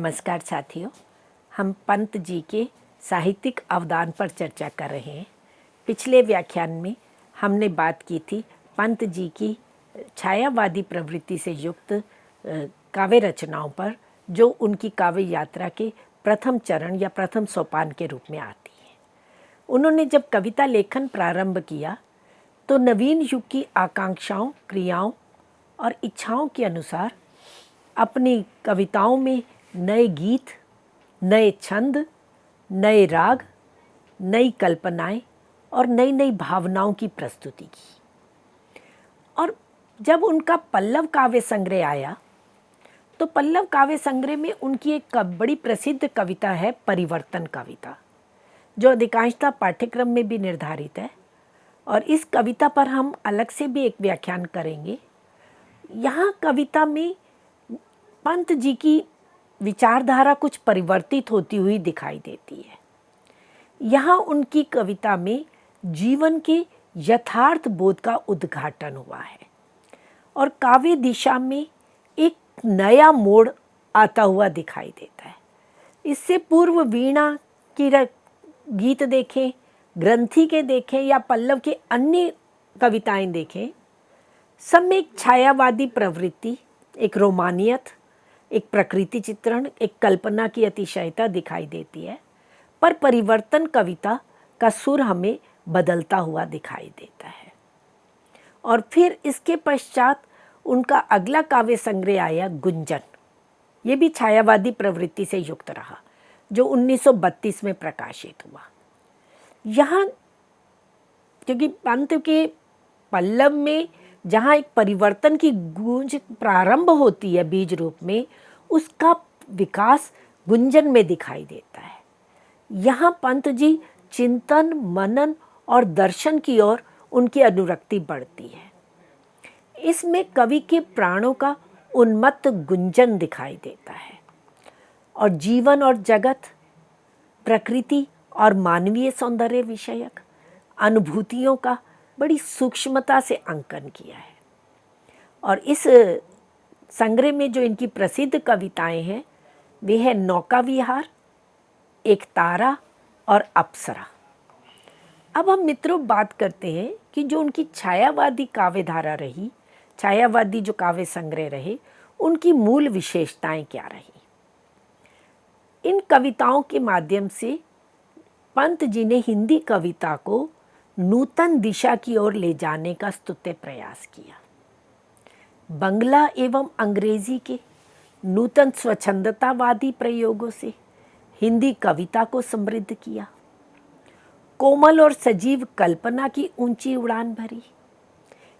नमस्कार साथियों, हम पंत जी के साहित्यिक अवदान पर चर्चा कर रहे हैं। पिछले व्याख्यान में हमने बात की थी पंत जी की छायावादी प्रवृत्ति से युक्त काव्य रचनाओं पर, जो उनकी काव्य यात्रा के प्रथम चरण या प्रथम सोपान के रूप में आती है। उन्होंने जब कविता लेखन प्रारंभ किया तो नवीन युग की आकांक्षाओं, क्रियाओं और इच्छाओं के अनुसार अपनी कविताओं में नए गीत, नए छंद, नए राग, नई कल्पनाएं और नई नई भावनाओं की प्रस्तुति की। और जब उनका पल्लव काव्य संग्रह आया तो पल्लव काव्य संग्रह में उनकी एक बड़ी प्रसिद्ध कविता है परिवर्तन कविता, जो अधिकांशतः पाठ्यक्रम में भी निर्धारित है और इस कविता पर हम अलग से भी एक व्याख्यान करेंगे। यहाँ कविता में पंत जी की विचारधारा कुछ परिवर्तित होती हुई दिखाई देती है। यहाँ उनकी कविता में जीवन के यथार्थ बोध का उद्घाटन हुआ है और काव्य दिशा में एक नया मोड़ आता हुआ दिखाई देता है। इससे पूर्व वीणा की गीत देखें, ग्रंथि के देखें या पल्लव के अन्य कविताएं देखें, सब में एक छायावादी प्रवृत्ति, एक रोमानियत, एक प्रकृति चित्रण, एक कल्पना की अतिशयता दिखाई देती है। पर परिवर्तन कविता का सुर हमें बदलता हुआ दिखाई देता है। और फिर इसके पश्चात उनका अगला काव्य संग्रह आया गुंजन। ये भी छायावादी प्रवृत्ति से युक्त रहा, जो 1932 में प्रकाशित हुआ। यहाँ क्योंकि पंत के पल्लव में जहाँ एक परिवर्तन की गूंज प्रारंभ होती है बीज रूप में, उसका विकास गुंजन में दिखाई देता है। यहाँ पंत जी चिंतन, मनन और दर्शन की ओर उनकी अनुरक्ति बढ़ती है। इसमें कवि के प्राणों का उन्मत्त गुंजन दिखाई देता है और जीवन और जगत, प्रकृति और मानवीय सौंदर्य विषयक अनुभूतियों का बड़ी सूक्ष्मता से अंकन किया है। और इस संग्रह में जो इनकी प्रसिद्ध कविताएं हैं वे हैं नौका विहार, एक तारा और अप्सरा। अब हम मित्रों बात करते हैं कि जो उनकी छायावादी काव्यधारा रही, छायावादी जो काव्य संग्रह रहे, उनकी मूल विशेषताएं क्या रही। इन कविताओं के माध्यम से पंत जी ने हिंदी कविता को नूतन दिशा की ओर ले जाने का स्तुत्य प्रयास किया। बंगला एवं अंग्रेजी के नूतन स्वच्छंदतावादी प्रयोगों से हिंदी कविता को समृद्ध किया। कोमल और सजीव कल्पना की ऊंची उड़ान भरी।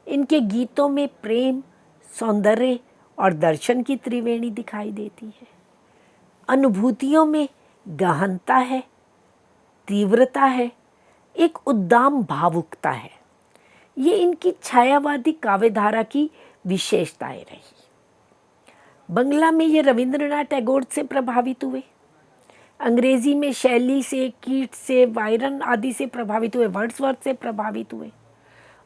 इनके गीतों में प्रेम, सौंदर्य और दर्शन की त्रिवेणी दिखाई देती है। अनुभूतियों में गहनता है, तीव्रता है, एक उद्दाम भावुकता है। ये इनकी छायावादी काव्यधारा की विशेषताएं रही। बंगला में ये रविंद्रनाथ टैगोर से प्रभावित हुए, अंग्रेजी में शैली से, कीट्स से, वायरन आदि से प्रभावित हुए, वर्ड्सवर्थ से प्रभावित हुए।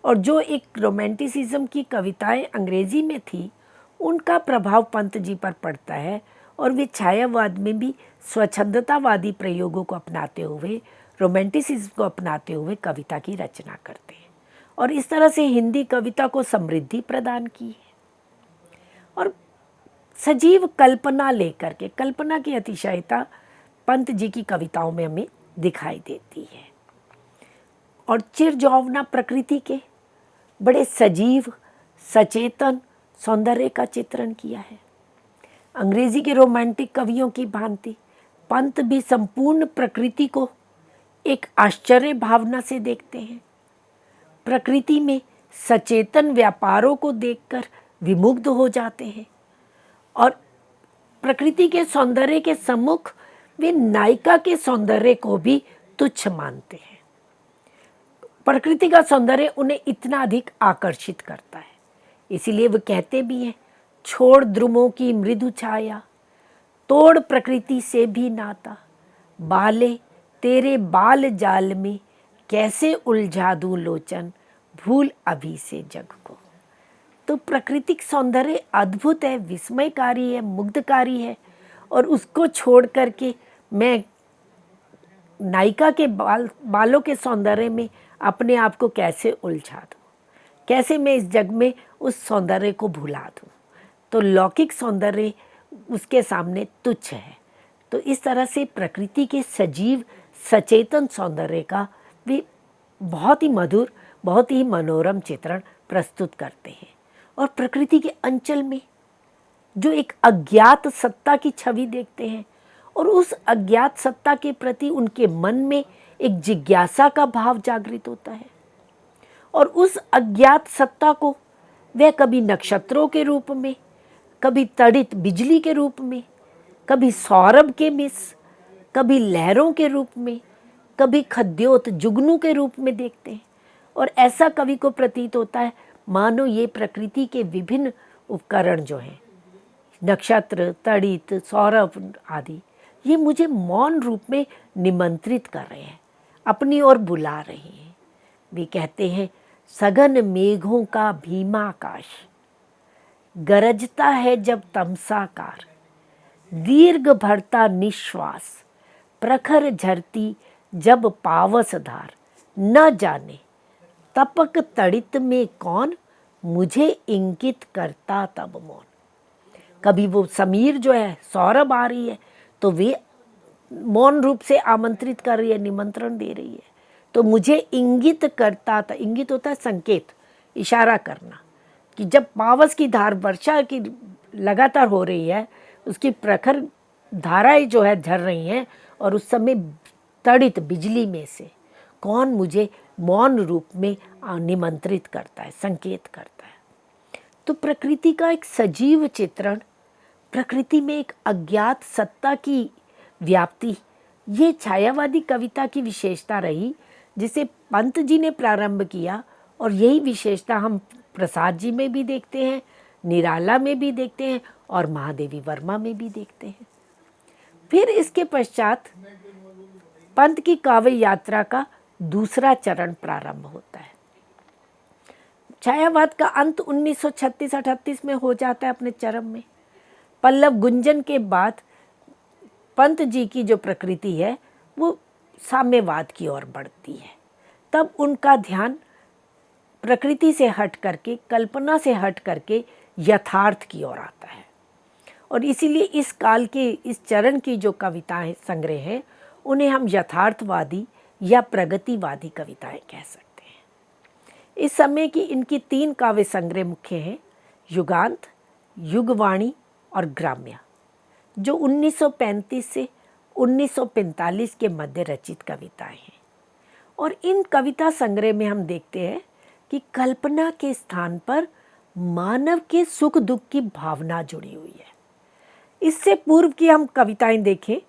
और जो एक रोमांटिसिज्म की कविताएं अंग्रेजी में थी, उनका प्रभाव पंत जी पर पड़ता है और वे छायावाद में भी स्वच्छंदतावादी प्रयोगों को अपनाते हुए, रोमांटिसिज्म को अपनाते हुए कविता की रचना करते हैं और इस तरह से हिंदी कविता को समृद्धि प्रदान की है। और सजीव कल्पना लेकर के, कल्पना की अतिशयता पंत जी की कविताओं में हमें दिखाई देती है। और चिरजौवना प्रकृति के बड़े सजीव, सचेतन सौंदर्य का चित्रण किया है। अंग्रेजी के रोमांटिक कवियों की भांति पंत भी संपूर्ण प्रकृति को एक आश्चर्य भावना से देखते हैं। प्रकृति में सचेतन व्यापारों को देखकर विमुग्ध हो जाते हैं और प्रकृति के सौंदर्य के सम्मुख वे नायिका के सौंदर्य को भी तुच्छ मानते हैं। प्रकृति का सौंदर्य उन्हें इतना अधिक आकर्षित करता है, इसीलिए वो कहते भी हैं, छोड़ द्रुमों की मृदु छाया, तोड़ प्रकृति से भी नाता, बाले तेरे बाल जाल में कैसे उलझा दूं लोचन, भूल अभी से जग को। तो प्राकृतिक सौंदर्य अद्भुत है, विस्मयकारी है, मुग्धकारी है और उसको छोड़ करके मैं नायिका के बालों के सौंदर्य में अपने आप को कैसे उलझा दूँ, कैसे मैं इस जग में उस सौंदर्य को भुला दूँ। तो लौकिक सौंदर्य उसके सामने तुच्छ है। तो इस तरह से प्रकृति के सजीव सचेतन सौंदर्य का भी बहुत ही मधुर, बहुत ही मनोरम चित्रण प्रस्तुत करते हैं। और प्रकृति के अंचल में जो एक अज्ञात सत्ता की छवि देखते हैं, और उस अज्ञात सत्ता के प्रति उनके मन में एक जिज्ञासा का भाव जागृत होता है। और उस अज्ञात सत्ता को वह कभी नक्षत्रों के रूप में, कभी तड़ित बिजली के रूप में, कभी सौरभ के मिस, कभी लहरों के रूप में, कभी खद्योत जुगनू के रूप में देखते हैं। और ऐसा कवि को प्रतीत होता है मानो ये प्रकृति के विभिन्न उपकरण जो हैं, नक्षत्र, तड़ित, सौरभ आदि, ये मुझे मौन रूप में निमंत्रित कर रहे हैं, अपनी ओर बुला रहे हैं। वे कहते हैं, सघन मेघों का भीमा आकाश गरजता है जब तमसाकार, दीर्घ भरता निश्वास प्रखर झरती जब पावस धार, न जाने तपक तड़ित में कौन, मुझे इंगित करता तब मौन। कभी वो समीर जो है, सौरभ आ रही है तो वे मौन रूप से आमंत्रित कर रही है, निमंत्रण दे रही है। तो मुझे इंगित करता था, इंगित होता है संकेत, इशारा करना, कि जब पावस की धार वर्षा की लगातार हो रही है, उसकी प्रखर धाराएं जो है झर रही हैं, और उस समय तड़ित बिजली में से कौन मुझे मौन रूप में निमंत्रित करता है, संकेत करता है। तो प्रकृति का एक सजीव चित्रण, प्रकृति में एक अज्ञात सत्ता की व्याप्ति, ये छायावादी कविता की विशेषता रही, जिसे पंत जी ने प्रारंभ किया। और यही विशेषता हम प्रसाद जी में भी देखते हैं, निराला में भी देखते हैं, और महादेवी वर्मा में भी देखते हैं। फिर इसके पश्चात पंत की काव्य यात्रा का दूसरा चरण प्रारंभ होता है। छायावाद का अंत 1936-38 में हो जाता है अपने चरम में। पल्लव गुंजन के बाद पंत जी की जो प्रकृति है वो साम्यवाद की ओर बढ़ती है। तब उनका ध्यान प्रकृति से हट करके, कल्पना से हट करके यथार्थ की ओर आता है। और इसीलिए इस काल के, इस चरण की जो कविताएं संग्रह हैं, उन्हें हम यथार्थवादी या प्रगतिवादी कविताएं कह सकते हैं। इस समय की इनकी 3 काव्य संग्रह मुख्य हैं, युगांत, युगवाणी और ग्राम्य, जो 1935 से 1945 के मध्य रचित कविताएं हैं। और इन कविता संग्रह में हम देखते हैं कि कल्पना के स्थान पर मानव के सुख दुख की भावना जुड़ी हुई है। इससे पूर्व की हम कविताएं देखें,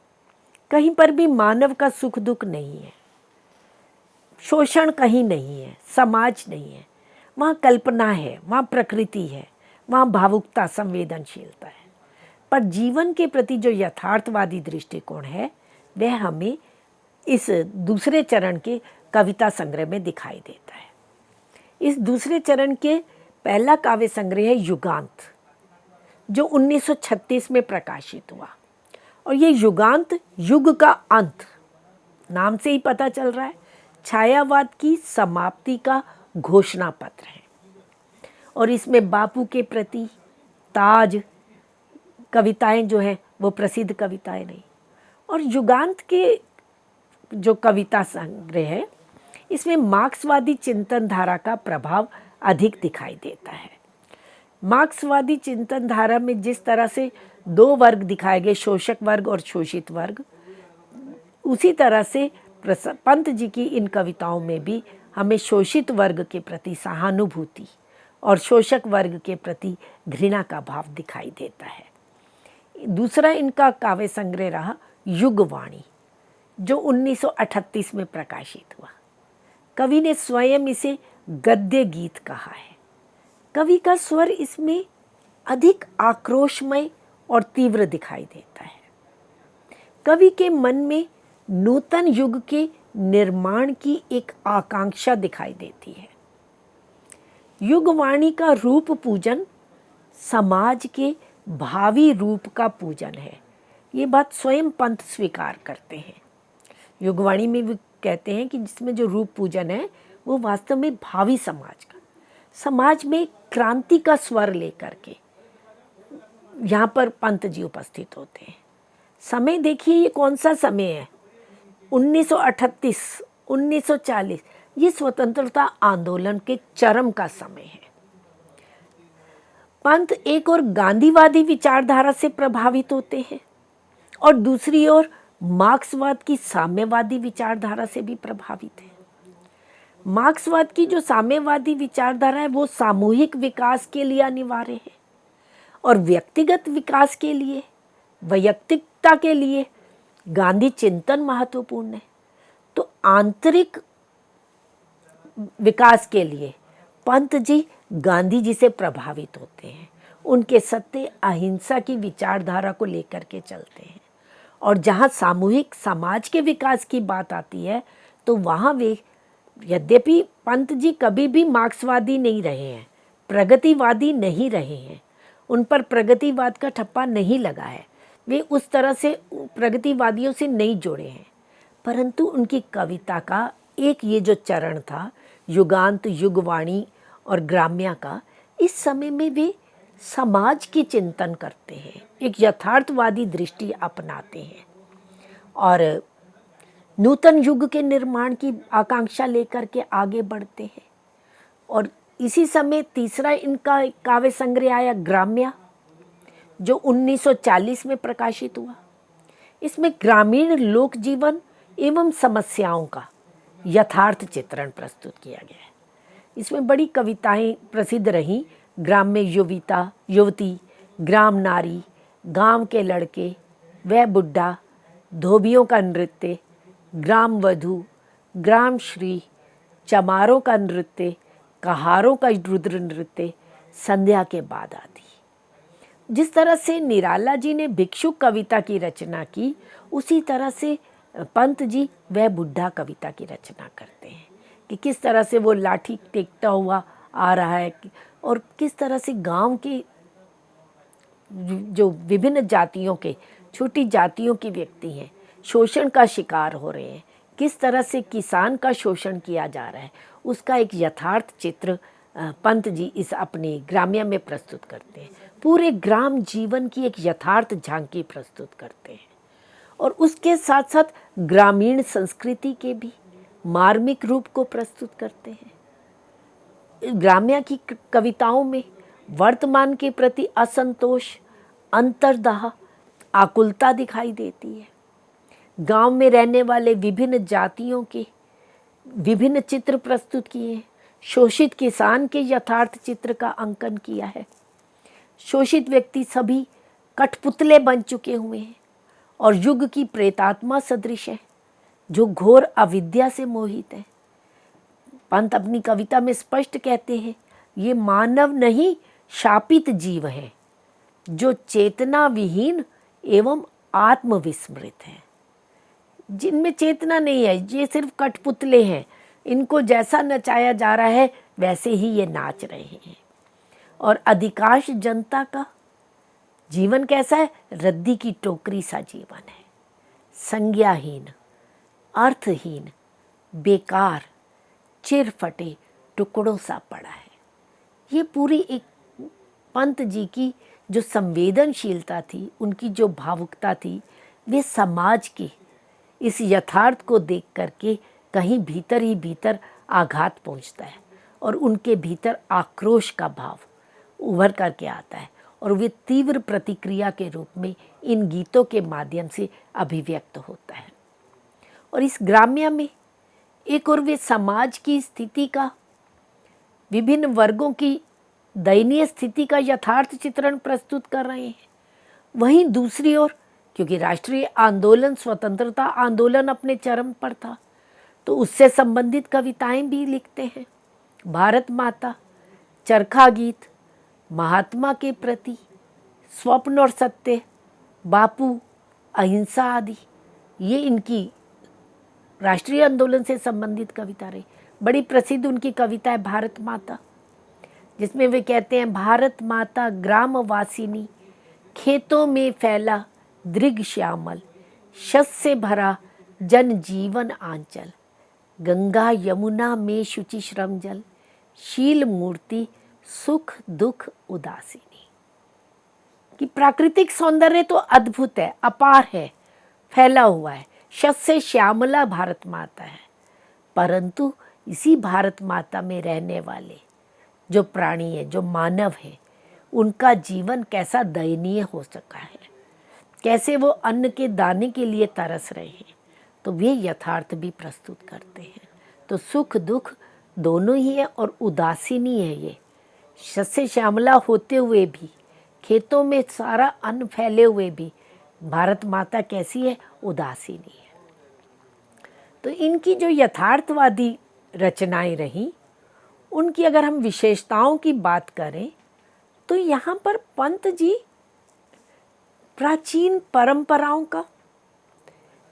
कहीं पर भी मानव का सुख दुख नहीं है, शोषण कहीं नहीं है, समाज नहीं है। वहाँ कल्पना है, वहाँ प्रकृति है, वहाँ भावुकता, संवेदनशीलता है। पर जीवन के प्रति जो यथार्थवादी दृष्टिकोण है, वह हमें इस दूसरे चरण के कविता संग्रह में दिखाई देता है। इस दूसरे चरण के पहला काव्य संग्रह है युगांत, जो 1936 में प्रकाशित हुआ। और ये युगांत युग का अंत, नाम से ही पता चल रहा है, छायावाद की समाप्ति का घोषणा पत्र है। और इसमें बापू के प्रति ताज कविताएं जो हैं वो प्रसिद्ध कविताएं नहीं। और युगांत के जो कविता संग्रह है, इसमें मार्क्सवादी चिंतन धारा का प्रभाव अधिक दिखाई देता है। मार्क्सवादी चिंतन धारा में जिस तरह से 2 वर्ग दिखाए गए, शोषक वर्ग और शोषित वर्ग, उसी तरह से पंत जी की इन कविताओं में भी हमें शोषित वर्ग के प्रति सहानुभूति और शोषक वर्ग के प्रति घृणा का भाव दिखाई देता है। दूसरा इनका काव्य संग्रह रहा युगवाणी, जो 1938 में प्रकाशित हुआ। कवि ने स्वयं इसे गद्य गीत कहा है। कवि का स्वर इसमें अधिक आक्रोशमय और तीव्र दिखाई देता है। कवि के मन में नूतन युग के निर्माण की एक आकांक्षा दिखाई देती है। युगवाणी का रूप पूजन समाज के भावी रूप का पूजन है। ये बात स्वयं पंत स्वीकार करते हैं। युगवाणी में भी कहते हैं कि जिसमें जो रूप पूजन है वो वास्तव में भावी समाज का, समाज में क्रांति का स्वर लेकर के यहाँ पर पंत जी उपस्थित होते हैं। समय देखिए ये कौन सा समय है, 1938, 1940, ये स्वतंत्रता आंदोलन के चरम का समय है। पंत एक और गांधीवादी विचारधारा से प्रभावित होते हैं और दूसरी ओर मार्क्सवाद की साम्यवादी विचारधारा से भी प्रभावित है। मार्क्सवाद की जो साम्यवादी विचारधारा है वो सामूहिक विकास के लिए अनिवार्य है और व्यक्तिगत विकास के लिए, वैयक्तिकता के लिए गांधी चिंतन महत्वपूर्ण है। तो आंतरिक विकास के लिए पंत जी गांधी जी से प्रभावित होते हैं। उनके सत्य अहिंसा की विचारधारा को लेकर के चलते हैं और जहाँ सामूहिक समाज के विकास की बात आती है तो वहाँ वे, यद्यपि पंत जी कभी भी मार्क्सवादी नहीं रहे हैं, प्रगतिवादी नहीं रहे हैं, उन पर प्रगतिवाद का ठप्पा नहीं लगा है, वे उस तरह से प्रगतिवादियों से नहीं जुड़े हैं, परंतु उनकी कविता का एक ये जो चरण था युगांत, युगवाणी और ग्राम्या का, इस समय में वे समाज की चिंतन करते हैं, एक यथार्थवादी दृष्टि अपनाते हैं और नूतन युग के निर्माण की आकांक्षा लेकर के आगे बढ़ते हैं। और इसी समय तीसरा इनका काव्य संग्रह आया ग्राम्या, जो 1940 में प्रकाशित हुआ। इसमें ग्रामीण लोक जीवन एवं समस्याओं का यथार्थ चित्रण प्रस्तुत किया गया है। इसमें बड़ी कविताएं प्रसिद्ध रहीं, ग्राम्य युविता, युवती, ग्राम नारी, गांव के लड़के, वह बुढ़ा, धोबियों का नृत्य, ग्राम वधू, ग्राम श्री, चमारों का नृत्य, कहारों का रुद्र नृत्य, संध्या के बाद आदि। जिस तरह से निराला जी ने भिक्षुक कविता की रचना की, उसी तरह से पंत जी वह बुढ़ा कविता की रचना करते हैं कि किस तरह से वो लाठी टेकता हुआ आ रहा है और किस तरह से गांव के जो विभिन्न जातियों के, छोटी जातियों के व्यक्ति हैं, शोषण का शिकार हो रहे हैं, किस तरह से किसान का शोषण किया जा रहा है, उसका एक यथार्थ चित्र पंत जी इस अपनी ग्राम्य में प्रस्तुत करते हैं। पूरे ग्राम जीवन की एक यथार्थ झांकी प्रस्तुत करते हैं और उसके साथ साथ ग्रामीण संस्कृति के भी मार्मिक रूप को प्रस्तुत करते हैं। ग्राम्य की कविताओं में वर्तमान के प्रति असंतोष, अंतर्दाह, आकुलता दिखाई देती है। गांव में रहने वाले विभिन्न जातियों के विभिन्न चित्र प्रस्तुत किए हैं। शोषित किसान के यथार्थ चित्र का अंकन किया है। शोषित व्यक्ति सभी कठपुतले बन चुके हुए हैं और युग की प्रेतात्मा सदृश है जो घोर अविद्या से मोहित है। पंत अपनी कविता में स्पष्ट कहते हैं, ये मानव नहीं शापित जीव है जो चेतना विहीन एवं आत्मविस्मृत है। जिनमें चेतना नहीं है, ये सिर्फ कठपुतले हैं, इनको जैसा नचाया जा रहा है वैसे ही ये नाच रहे हैं। और अधिकांश जनता का जीवन कैसा है? रद्दी की टोकरी सा जीवन है, संज्ञाहीन, अर्थहीन, बेकार, चिरफटे टुकड़ों सा पड़ा है। ये पूरी एक पंत जी की जो संवेदनशीलता थी, उनकी जो भावुकता थी, वे समाज के इस यथार्थ को देख करके कहीं भीतर ही भीतर आघात पहुंचता है और उनके भीतर आक्रोश का भाव उभर करके आता है और वे तीव्र प्रतिक्रिया के रूप में इन गीतों के माध्यम से अभिव्यक्त होता है। और इस ग्राम्य में एक और वे समाज की स्थिति का, विभिन्न वर्गों की दयनीय स्थिति का यथार्थ चित्रण प्रस्तुत कर रहे हैं। वहीं दूसरी ओर, क्योंकि राष्ट्रीय आंदोलन, स्वतंत्रता आंदोलन अपने चरम पर था, तो उससे संबंधित कविताएं भी लिखते हैं। भारत माता, चरखा गीत, महात्मा के प्रति, स्वप्न और सत्य, बापू, अहिंसा आदि, ये इनकी राष्ट्रीय आंदोलन से संबंधित कविता रही। बड़ी प्रसिद्ध उनकी कविता है भारत माता, जिसमें वे कहते हैं, भारत माता ग्रामवासिनी, खेतों में फैला दृग श्यामल शस से भरा जन जीवन आंचल, गंगा यमुना में शुचि श्रम जल, शील मूर्ति सुख दुख उदासीनी। कि प्राकृतिक सौंदर्य तो अद्भुत है, अपार है, फैला हुआ है। शत से श्यामला भारत माता है, परंतु इसी भारत माता में रहने वाले जो प्राणी है, जो मानव है, उनका जीवन कैसा दयनीय हो सका है, कैसे वो अन्न के दाने के लिए तरस रहे हैं, तो वे यथार्थ भी प्रस्तुत करते हैं। तो सुख दुख दोनों ही है और उदासीनी है ये। शस्य श्यामला होते हुए भी, खेतों में सारा अन्न फैले हुए भी भारत माता कैसी है? उदासीनी है। तो इनकी जो यथार्थवादी रचनाएं रहीं, उनकी अगर हम विशेषताओं की बात करें तो यहाँ पर पंत जी प्राचीन परंपराओं का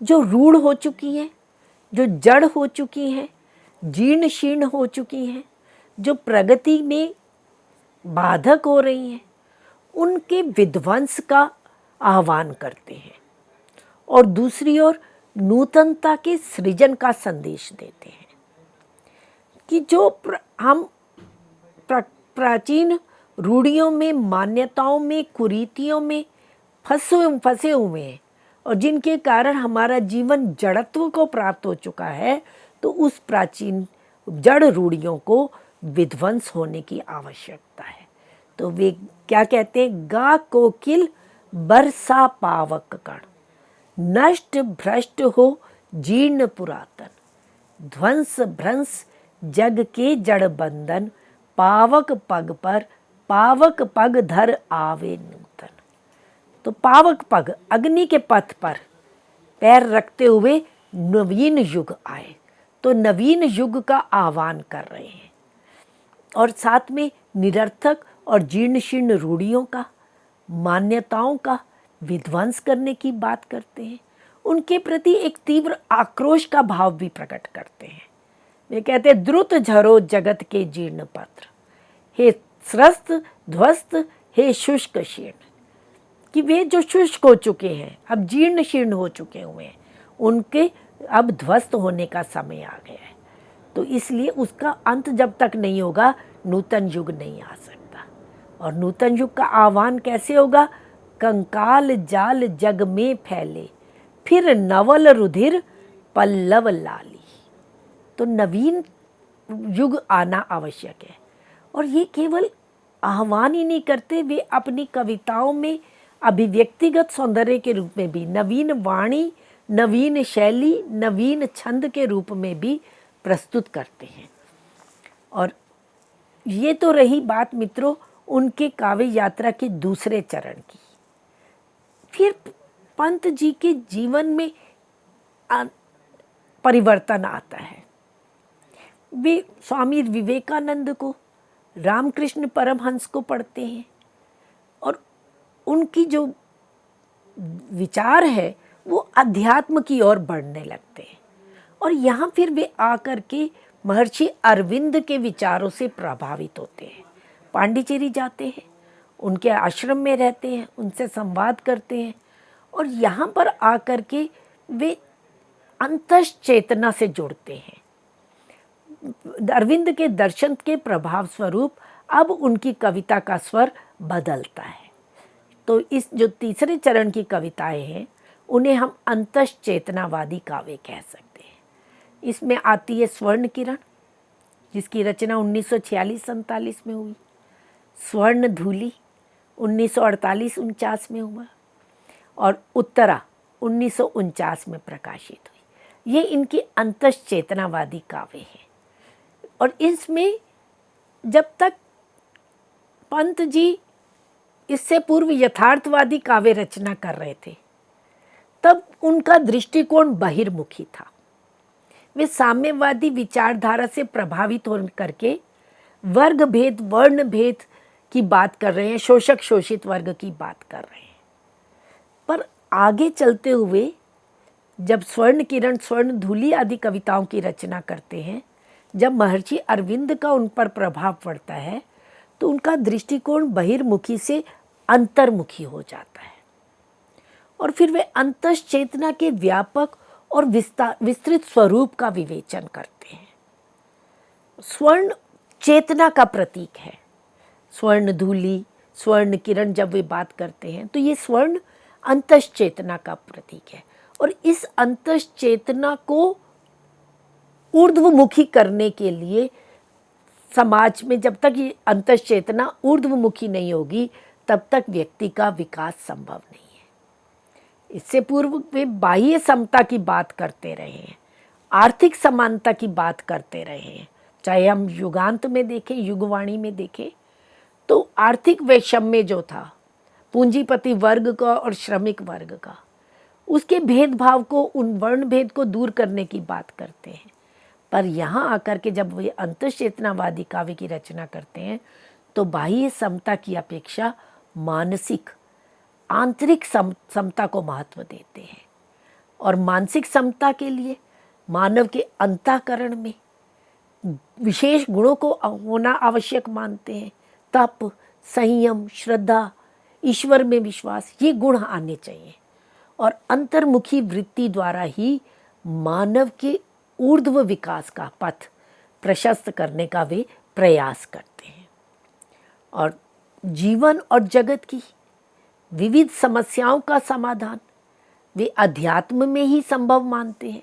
जो रूढ़ हो चुकी है, जो जड़ हो चुकी हैं, जीर्ण शीर्ण हो चुकी हैं, जो प्रगति में बाधक हो रही हैं, उनके विध्वंस का आह्वान करते हैं और दूसरी ओर नूतनता के सृजन का संदेश देते हैं। कि जो हम प्राचीन रूढ़ियों में, मान्यताओं में, कुरीतियों में फंसे हुए हैं और जिनके कारण हमारा जीवन जड़त्व को प्राप्त हो चुका है, तो उस प्राचीन जड़ रूढ़ियों को विध्वंस होने की आवश्यकता है। तो वे क्या कहते हैं? गा कोकिल बरसा पावक कण, नष्ट भ्रष्ट हो जीर्ण पुरातन, ध्वंस भ्रंश जग के जड़ बंधन, पावक पग पर पावक पग धर आवे नूतन। तो पावक पग, अग्नि के पथ पर पैर रखते हुए नवीन युग आए। तो नवीन युग का आह्वान कर रहे हैं और साथ में निरर्थक और जीर्ण शीर्ण रूढ़ियों का, मान्यताओं का विध्वंस करने की बात करते हैं। उनके प्रति एक तीव्र आक्रोश का भाव भी प्रकट करते हैं। वे कहते हैं, द्रुत झरो जगत के जीर्ण पत्र, हे स्रस्त ध्वस्त हे शुष्क शीर्ण। कि वे जो शुष्क हो चुके हैं, अब जीर्ण शीर्ण हो चुके हुए हैं, उनके अब ध्वस्त होने का समय आ गया है। तो इसलिए उसका अंत जब तक नहीं होगा, नूतन युग नहीं आ सकता। और नूतन युग का आह्वान कैसे होगा? कंकाल जाल जग में फैले, फिर नवल रुधिर पल्लव लाली। तो नवीन युग आना आवश्यक है। और ये केवल आह्वान ही नहीं करते, वे अपनी कविताओं में अभिव्यक्तिगत सौंदर्य के रूप में भी, नवीन वाणी, नवीन शैली, नवीन छंद के रूप में भी प्रस्तुत करते हैं। और ये तो रही बात मित्रों उनके काव्य यात्रा के दूसरे चरण की। फिर पंत जी के जीवन में परिवर्तन आता है। वे स्वामी विवेकानंद को, रामकृष्ण परमहंस को पढ़ते हैं और उनकी जो विचार है वो अध्यात्म की ओर बढ़ने लगते हैं। और यहाँ फिर वे आकर के महर्षि अरविंद के विचारों से प्रभावित होते हैं। पांडिचेरी जाते हैं, उनके आश्रम में रहते हैं, उनसे संवाद करते हैं और यहाँ पर आकर के वे अंतश्चेतना से जुड़ते हैं। अरविंद के दर्शन के प्रभाव स्वरूप अब उनकी कविता का स्वर बदलता है। तो इस जो तीसरे चरण की कविताएं हैं, उन्हें हम अंतश्चेतनावादी काव्य कह सकते हैं। इसमें आती है स्वर्ण किरण, जिसकी रचना 1946-47 में हुई। स्वर्ण धूली 1948-49 में हुआ और उत्तरा 1949 में प्रकाशित हुई। ये इनकी अंतश्चेतनावादी काव्य हैं। और इसमें जब तक पंत जी इससे पूर्व यथार्थवादी काव्य रचना कर रहे थे, तब उनका दृष्टिकोण बहिर्मुखी था। वे साम्यवादी विचारधारा से प्रभावित हो करके वर्ग भेद, वर्ण भेद की बात कर रहे हैं, शोषक शोषित वर्ग की बात कर रहे हैं। पर आगे चलते हुए जब स्वर्ण किरण, स्वर्ण धूली आदि कविताओं की रचना करते हैं, जब महर्षि अरविंद का उन पर प्रभाव पड़ता है, तो उनका दृष्टिकोण बहिर्मुखी से अंतर्मुखी हो जाता है और फिर वे अंतस चेतना के व्यापक और विस्तृत स्वरूप का विवेचन करते हैं। स्वर्ण चेतना का प्रतीक है। स्वर्ण धूलि, स्वर्ण किरण, जब वे बात करते हैं तो ये स्वर्ण अंतस चेतना का प्रतीक है। और इस अंतस चेतना को ऊर्ध्वमुखी करने के लिए समाज में जब तक ये अंतस चेतना ऊर्ध्वमुखी नहीं होगी तब तक व्यक्ति का विकास संभव नहीं है। इससे पूर्व वे बाह्य समता की बात करते रहे हैं, आर्थिक समानता की बात करते रहे हैं। चाहे हम युगांत में देखें, युगवाणी में देखें, तो आर्थिक वैषम्य जो था पूंजीपति वर्ग का और श्रमिक वर्ग का, उसके भेदभाव को, उन वर्ण भेद को दूर करने की बात करते हैं। पर यहाँ आकर के जब वे अंतश्चेतनावादी काव्य की रचना करते हैं तो बाह्य समता की अपेक्षा मानसिक आंतरिक समता को महत्व देते हैं। और मानसिक समता के लिए मानव के अंतःकरण में विशेष गुणों को होना आवश्यक मानते हैं। तप, संयम, श्रद्धा, ईश्वर में विश्वास, ये गुण आने चाहिए। और अंतर्मुखी वृत्ति द्वारा ही मानव के ऊर्ध्व विकास का पथ प्रशस्त करने का वे प्रयास करते हैं। और जीवन और जगत की विविध समस्याओं का समाधान वे अध्यात्म में ही संभव मानते हैं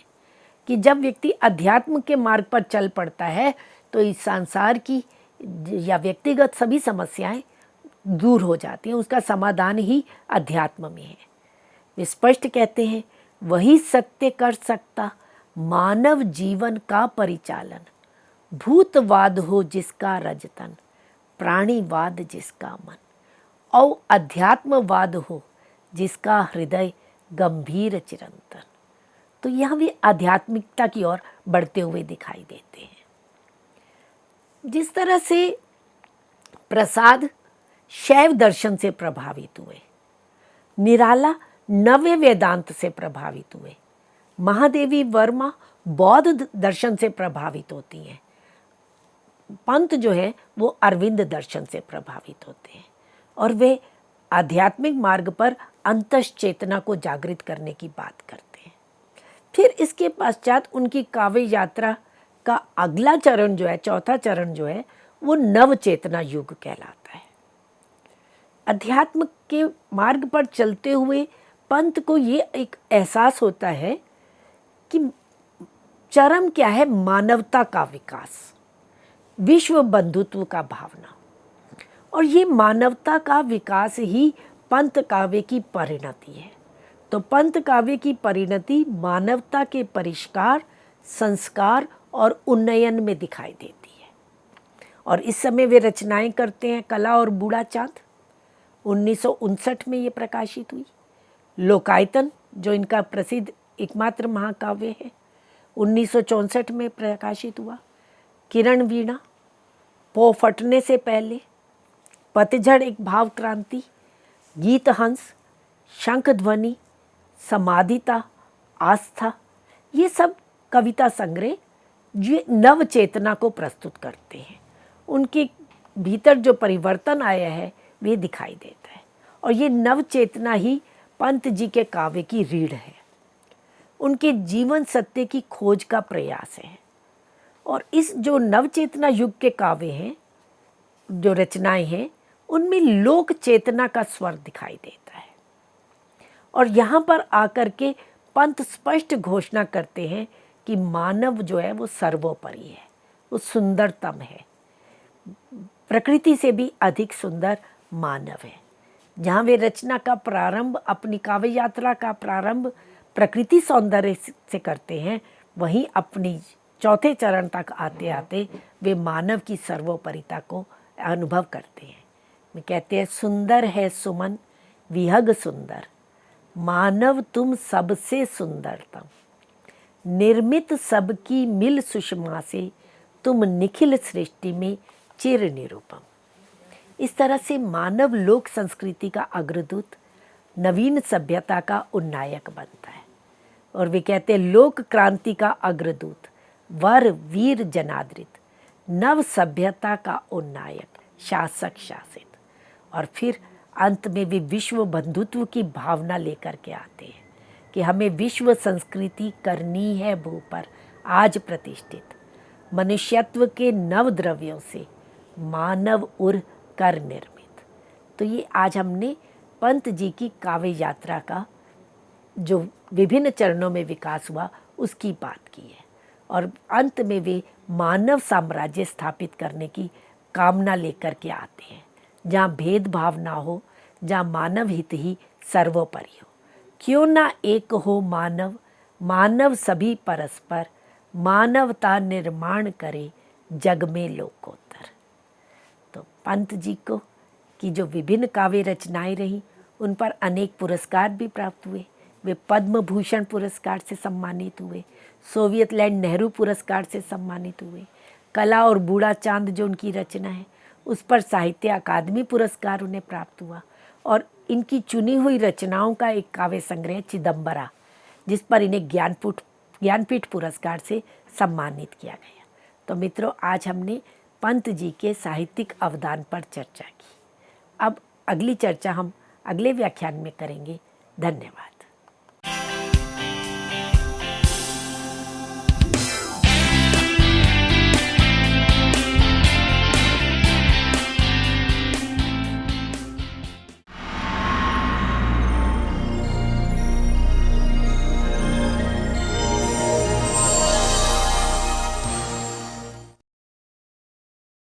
कि जब व्यक्ति अध्यात्म के मार्ग पर चल पड़ता है तो इस संसार की या व्यक्तिगत सभी समस्याएं दूर हो जाती हैं। उसका समाधान ही अध्यात्म में है। वे स्पष्ट कहते हैं, वही सत्य कर सकता मानव जीवन का परिचालन, भूतवाद हो जिसका रजतन, प्राणीवाद जिसका मन, और अध्यात्मवाद हो जिसका हृदय गंभीर चिरंतन। तो यहाँ भी आध्यात्मिकता की ओर बढ़ते हुए दिखाई देते हैं। जिस तरह से प्रसाद शैव दर्शन से प्रभावित हुए, निराला नव्य वेदांत से प्रभावित हुए, महादेवी वर्मा बौद्ध दर्शन से प्रभावित होती हैं, पंत जो है वो अरविंद दर्शन से प्रभावित होते हैं। और वे आध्यात्मिक मार्ग पर अंतस चेतना को जागृत करने की बात करते हैं। फिर इसके पश्चात उनकी काव्य यात्रा का अगला चरण जो है, चौथा चरण जो है, वो नव चेतना युग कहलाता है। अध्यात्म के मार्ग पर चलते हुए पंत को ये एक एहसास होता है कि चरम क्या है, मानवता का विकास, विश्व बंधुत्व का भावना। और ये मानवता का विकास ही पंत काव्य की परिणति है। तो पंत काव्य की परिणति मानवता के परिष्कार, संस्कार और उन्नयन में दिखाई देती है। और इस समय वे रचनाएं करते हैं। कला और बूढ़ा चाँद 1959 में ये प्रकाशित हुई। लोकायतन जो इनका प्रसिद्ध एकमात्र महाकाव्य है 1964 में प्रकाशित हुआ। किरण वीणा, पौ फटने से पहले, पतझड़ एक भाव क्रांति, गीत हंस, शंख ध्वनि, समाधिता, आस्था, ये सब कविता संग्रह जो नव चेतना को प्रस्तुत करते हैं। उनके भीतर जो परिवर्तन आया है वे दिखाई देता है। और ये नव चेतना ही पंत जी के काव्य की रीढ़ है। उनके जीवन सत्य की खोज का प्रयास है। और इस जो नवचेतना युग के काव्य हैं, जो रचनाएं हैं, उनमें लोक चेतना का स्वर दिखाई देता है। और यहाँ पर आकर के पंत स्पष्ट घोषणा करते हैं कि मानव जो है वो सर्वोपरि है, वो सुंदरतम है, प्रकृति से भी अधिक सुंदर मानव है। जहाँ वे रचना का प्रारंभ, अपनी काव्य यात्रा का प्रारंभ प्रकृति सौंदर्य से करते हैं, वहीं अपनी चौथे चरण तक आते आते वे मानव की सर्वोपरिता को अनुभव करते हैं। वे कहते हैं, सुंदर है सुमन विहग सुंदर, मानव तुम सबसे सुंदरतम, निर्मित सबकी मिल सुषमा से, तुम निखिल सृष्टि में चिर निरूपम। इस तरह से मानव लोक संस्कृति का अग्रदूत, नवीन सभ्यता का उन्नायक बनता है। और वे कहते हैं, लोक क्रांति का अग्रदूत, वर वीर जनादृत, नव सभ्यता का उन्नायक, शासक शासित। और फिर अंत में वे विश्व बंधुत्व की भावना लेकर के आते हैं कि हमें विश्व संस्कृति करनी है भू पर आज प्रतिष्ठित, मनुष्यत्व के नव द्रव्यों से मानव उर कर निर्मित। तो ये आज हमने पंत जी की काव्य यात्रा का जो विभिन्न चरणों में विकास हुआ उसकी बात की है, और अंत में वे मानव साम्राज्य स्थापित करने की कामना लेकर के आते हैं, जहाँ भेदभाव ना हो, जहाँ मानव हित ही सर्वोपरि हो। क्यों ना एक हो मानव, मानव सभी परस्पर, मानवता निर्माण करे जग में लोकोत्तर। तो पंत जी को की जो विभिन्न काव्य रचनाएं रहीं उन पर अनेक पुरस्कार भी प्राप्त हुए। वे पद्म भूषण पुरस्कार से सम्मानित हुए, सोवियत लैंड नेहरू पुरस्कार से सम्मानित हुए। कला और बूढ़ा चांद जो उनकी रचना है उस पर साहित्य अकादमी पुरस्कार उन्हें प्राप्त हुआ, और इनकी चुनी हुई रचनाओं का एक काव्य संग्रह चिदम्बरा, जिस पर इन्हें ज्ञानपीठ पुरस्कार से सम्मानित किया गया। तो मित्रों, आज हमने पंत जी के साहित्यिक अवदान पर चर्चा की। अब अगली चर्चा हम अगले व्याख्यान में करेंगे। धन्यवाद।